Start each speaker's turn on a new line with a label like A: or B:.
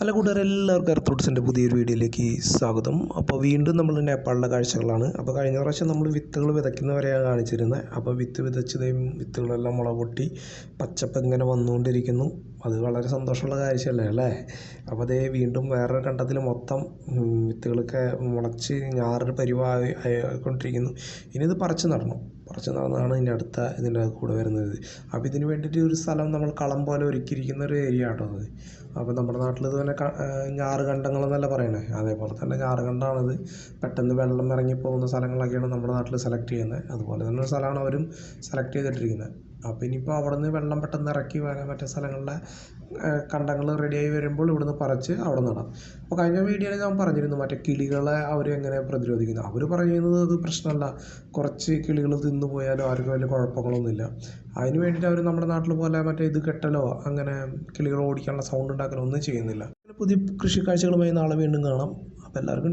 A: Hello കൂട്ടുകാരെ, എല്ലാവർക്കും earth റൂട്ട്സിൻ്റെ പുതിയൊരു വീഡിയോയിലേക്ക് സ്വാഗതം. അപ്പോൾ വീണ്ടും നമ്മൾ നേപ്പാളിലെ കാഴ്ചകളാണ്. അപ്പോൾ കഴിഞ്ഞ പ്രാവശ്യം നമ്മൾ വിത്തുകൾ വിതയ്ക്കുന്നവരെയാണ് കാണിച്ചിരുന്നത്. അപ്പോൾ വിത്ത് വിതച്ചതേയും വിത്തുകളെല്ലാം മുള പൊട്ടി പച്ചപ്പ് ഇങ്ങനെ വന്നുകൊണ്ടിരിക്കുന്നു. അത് വളരെ സന്തോഷമുള്ള കാഴ്ചയല്ലേ അല്ലേ? അപ്പോൾ അതേ വീണ്ടും വേറൊരു കണ്ടത്തിൽ മൊത്തം വിത്തുകളൊക്കെ മുളച്ച് ഞാറൊരു പരിവായിക്കൊണ്ടിരിക്കുന്നു. ഇനി ഇത് പറിച്ച് നടന്നതാണ് ഇതിൻ്റെ കൂടെ വരുന്നത്. അപ്പോൾ ഇതിന് വേണ്ടിയിട്ട് ഒരു സ്ഥലം നമ്മൾ കളം പോലെ ഒരുക്കിയിരിക്കുന്ന ഒരു ഏരിയ ആട്ടോ അത്. അപ്പോൾ നമ്മുടെ നാട്ടിൽ ഇതുപോലെ ഞാറ് കണ്ടങ്ങളെന്നല്ല പറയണേ, അതേപോലെ തന്നെ ഞാറ് കണ്ടാണത്. പെട്ടെന്ന് വെള്ളം ഇറങ്ങി പോകുന്ന സ്ഥലങ്ങളൊക്കെയാണ് നമ്മുടെ നാട്ടിൽ സെലക്ട് ചെയ്യുന്നത്. അതുപോലെ തന്നെ ഒരു സ്ഥലമാണ് അവരും സെലക്ട് ചെയ്തിട്ടിരിക്കുന്നത്. അപ്പോൾ ഇനിയിപ്പോൾ അവിടെ നിന്ന് വെള്ളം പെട്ടെന്ന് ഇറക്കി വരാൻ മറ്റേ സ്ഥലങ്ങളിലെ കണ്ടങ്ങൾ റെഡിയായി വരുമ്പോൾ ഇവിടുന്ന് പറിച്ച് അവിടെ നടാം. അപ്പോൾ കഴിഞ്ഞ വീഡിയോയിൽ ഞാൻ പറഞ്ഞിരുന്നു മറ്റേ കിളികളെ അവർ എങ്ങനെ പ്രതിരോധിക്കുന്നു. അവർ പറയുന്നത് അത് പ്രശ്നമല്ല, കുറച്ച് കിളികൾ തിന്നു പോയാലും ആർക്കും വലിയ കുഴപ്പങ്ങളൊന്നുമില്ല. അതിന് വേണ്ടിയിട്ട് അവർ നമ്മുടെ നാട്ടിൽ പോലെ മറ്റേ ഇത് കെട്ടലോ അങ്ങനെ കിളികൾ ഓടിക്കാനുള്ള സൗണ്ട് ഉണ്ടാക്കലോ ഒന്നും ചെയ്യുന്നില്ല. പുതിയ കൃഷി കാഴ്ചകളുമായി നാളെ വീണ്ടും കാണാം. അപ്പോൾ എല്ലാവർക്കും